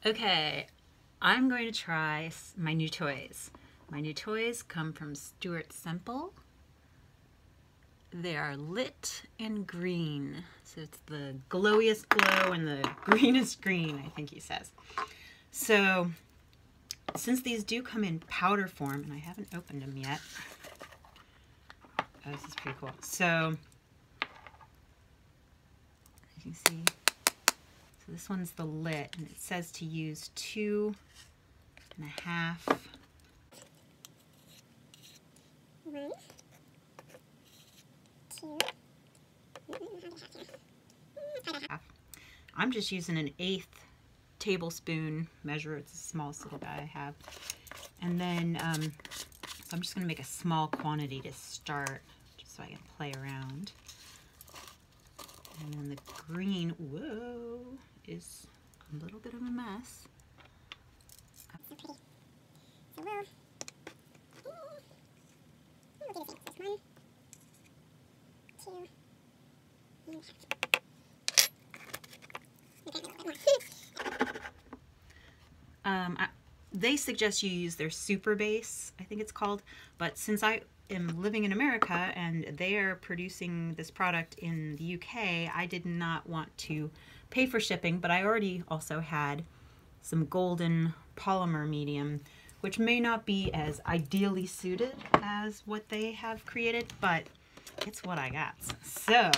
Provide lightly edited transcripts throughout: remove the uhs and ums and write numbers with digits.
Okay, I'm going to try my new toys. My new toys come from Stuart Semple. They are lit and green. So it's the glowiest glow and the greenest green, I think he says. So since these do come in powder form, and I haven't opened them yet. Oh, this is pretty cool. So as you can see, so this one's the lit, and it says to use 2.5. I'm just using an 1/8 tablespoon measure. It's the smallest little guy I have. And then, so I'm just going to make a small quantity to start, just so I can play around. And then the green, whoa, is a little bit of a mess. So pretty. So we'll do the same. So 1, 2, they suggest you use their super base, I think it's called, but since I am living in America and they are producing this product in the UK, I did not want to pay for shipping, but I already also had some golden polymer medium, which may not be as ideally suited as what they have created, but it's what I got. So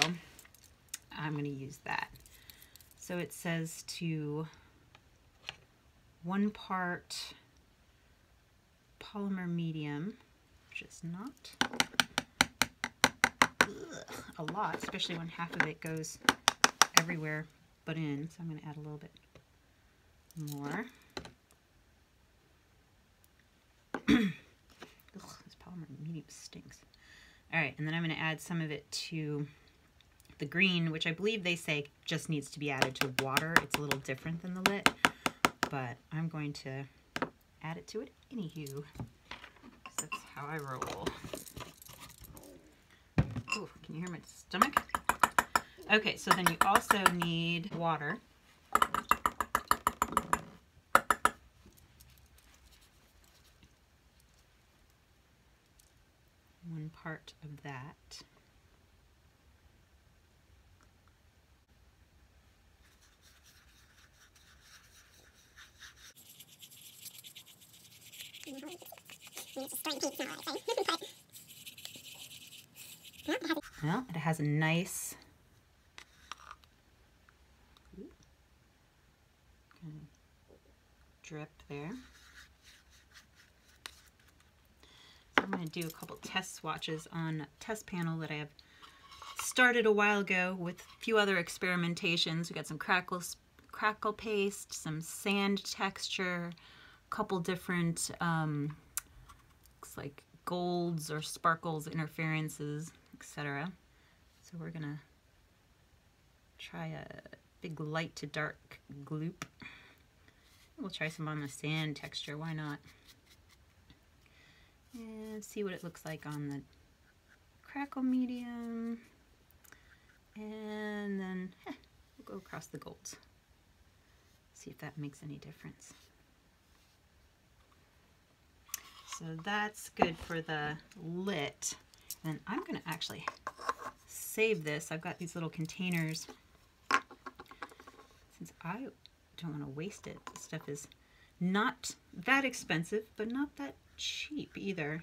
I'm going to use that. So it says to 1 part polymer medium, which is not a lot, especially when half of it goes everywhere but in. So I'm going to add a little bit more. This polymer medium stinks. All right, and then I'm going to add some of it to the green, which I believe they say just needs to be added to water. It's a little different than the lit, but I'm going to add it to it anywho, because that's how I roll. Ooh, can you hear my stomach? Okay, so then you also need water. 1 part of that. Well, it has a nice drip there. So I'm going to do a couple test swatches on a test panel that I have started a while ago with a few other experimentations. We got some crackle paste, some sand texture, a couple different looks like golds or sparkles, interferences, etc. So we're gonna try a big light to dark gloop. We'll try some on the sand texture, why not? And see what it looks like on the crackle medium. And then we'll go across the golds. See if that makes any difference. So that's good for the lit. And I'm going to actually save this. I've got these little containers. Since I don't want to waste it, this stuff is not that expensive, but not that cheap either.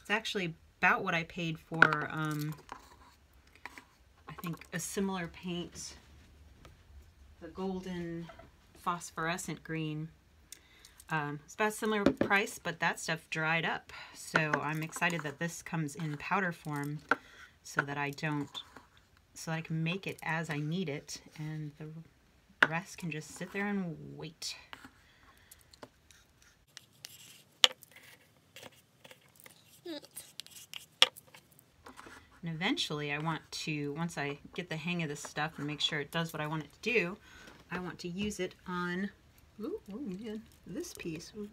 It's actually about what I paid for, I think, a similar paint, the golden phosphorescent green. It's about a similar price, but that stuff dried up. So I'm excited that this comes in powder form so that I can make it as I need it, and the rest can just sit there and wait. And eventually I want to, once I get the hang of this stuff and make sure it does what I want it to do, I want to use it on this piece. Ooh.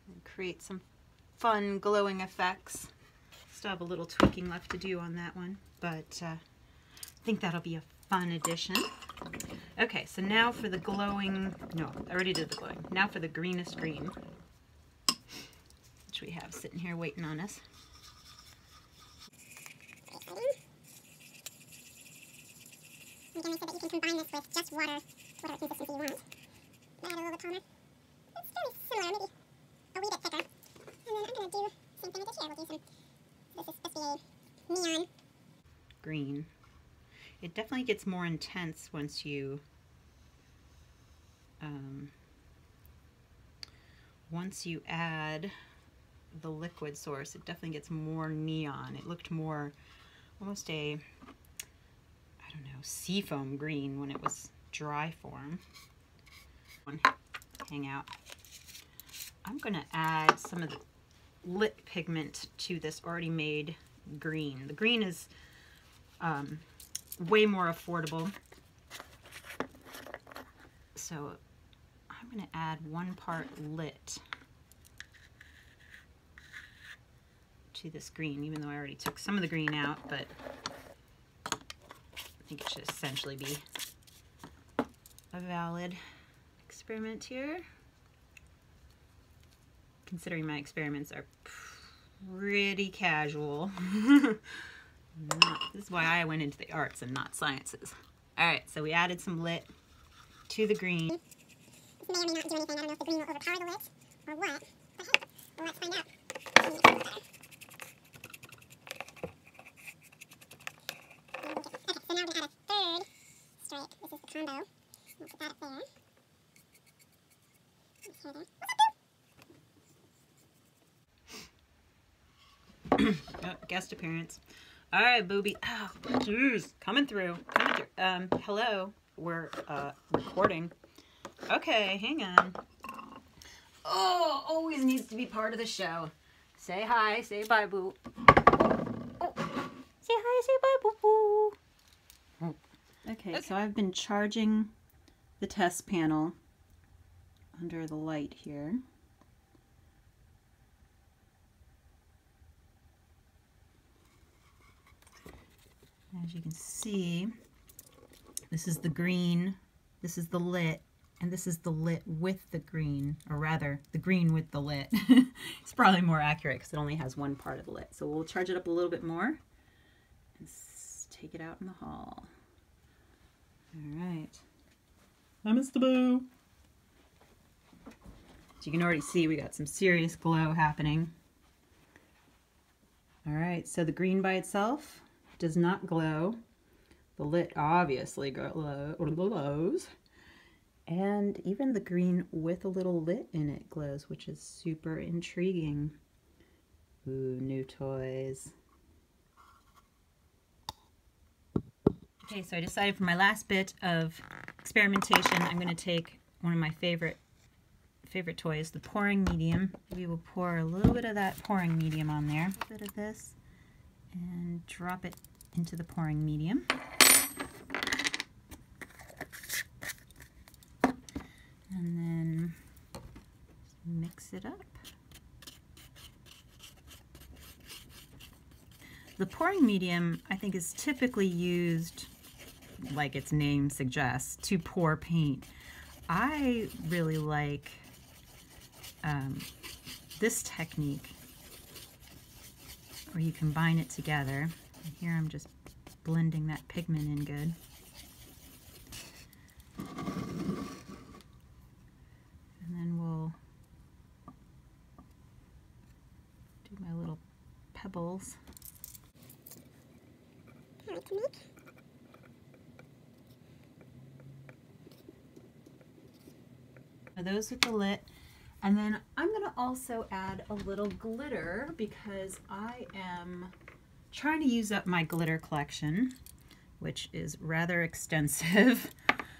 And create some fun glowing effects. Still have a little tweaking left to do on that one, but I think that'll be a fun addition. Okay, so now for the glowing, no, I already did the glowing. Now for the greenest green, which we have sitting here waiting on us. Again, they said that you can combine this with just water, whatever consistency you want. Add a little bit calmer. It's fairly similar, maybe a wee bit thicker. And then I'm going to do the same thing I did here. We'll do some, this is supposed to be a neon green. It definitely gets more intense once you add the liquid source. It definitely gets more neon. It looked more almost a, I don't know, seafoam green when it was dry form. Hang out. I'm going to add some of the lit pigment to this already made green. The green is way more affordable. So I'm going to add 1 part lit to this green, even though I already took some of the green out, but I think it should essentially be a valid experiment here. Considering my experiments are pretty casual. This is why I went into the arts and not sciences. Alright, so we added some lit to the green. This may or may not do anything. I don't know if the green will overpower the lit or what. But hey, well, let's find out. Okay, so now we're going to add a third stripe. This is the combo. We'll put that up there. Let's hear that. Oh, guest appearance. Alright, booby. Oh, jeez. Coming through. Hello. We're recording. Okay, hang on. Oh, always needs to be part of the show. Say hi, say bye, boo. Oh. Say hi, say bye, boo boo. Oh. Okay, so I've been charging the test panel under the light here. As you can see, this is the green, this is the lit, and this is the lit with the green, or rather, the green with the lit. It's probably more accurate because it only has 1 part of the lit. So we'll charge it up a little bit more and take it out in the hall. All right. Hi, Mr. Boo. So you can already see we got some serious glow happening. All right, so the green by itself does not glow. The lit obviously glows. And even the green with a little lit in it glows, which is super intriguing. Ooh, new toys. Okay, so I decided for my last bit of experimentation, I'm going to take one of my favorite toys, the pouring medium. We will pour a little bit of that pouring medium on there. A bit of this. And drop it into the pouring medium. And then mix it up. The pouring medium, I think, is typically used, like its name suggests, to pour paint. I really like this technique where you combine it together. And here I'm just blending that pigment in good. And then we'll do my little pebbles. Those with the lit. And then I'm going to also add a little glitter because I am trying to use up my glitter collection, which is rather extensive,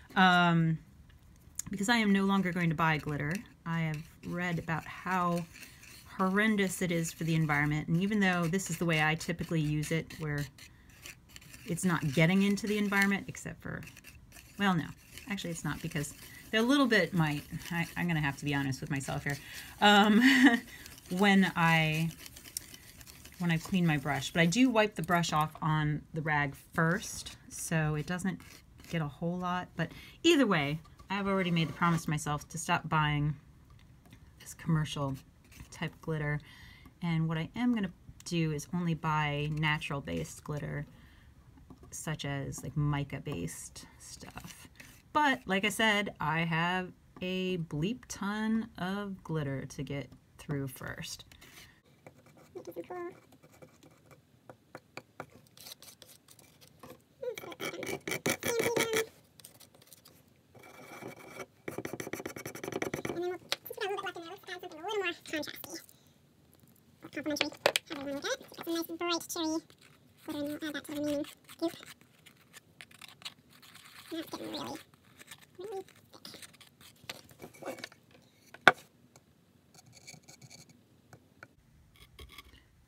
because I am no longer going to buy glitter. I have read about how horrendous it is for the environment, and even though this is the way I typically use it, where it's not getting into the environment, except for, well, no, actually it's not, because they're a little bit I'm going to have to be honest with myself here, when I clean my brush. But I do wipe the brush off on the rag first, so it doesn't get a whole lot. But either way, I've already made the promise to myself to stop buying this commercial type glitter. And what I am going to do is only buy natural based glitter, such as like mica based stuff. But like I said, I have a bleep ton of glitter to get through first. Complimentary. Have everyone look at it. Got some nice bright cherry glitter, and we'll add that to the remaining goop. Now it's getting really, really thick.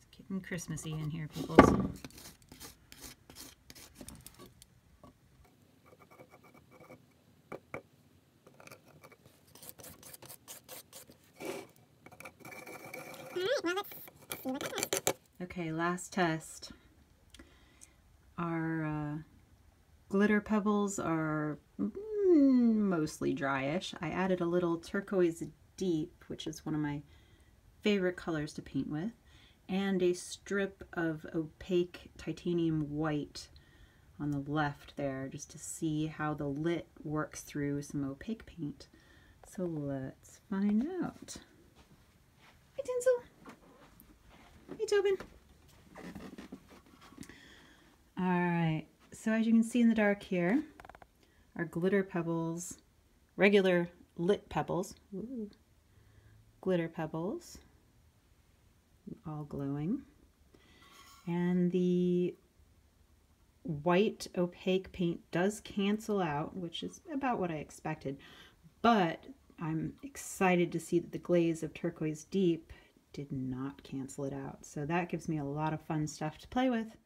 It's getting Christmassy in here, people. Alright, well, let's see what that does. Okay, last test. Our glitter pebbles are mostly dryish. I added a little turquoise deep, which is one of my favorite colors to paint with, and a strip of opaque titanium white on the left there, just to see how the lit works through some opaque paint. So let's find out. Hey, Tinsel. Hey, Tobin. All right, so as you can see in the dark here, our glitter pebbles, regular lit pebbles, ooh, glitter pebbles, all glowing. And the white opaque paint does cancel out, which is about what I expected, but I'm excited to see that the glaze of turquoise deep did not cancel it out. So that gives me a lot of fun stuff to play with.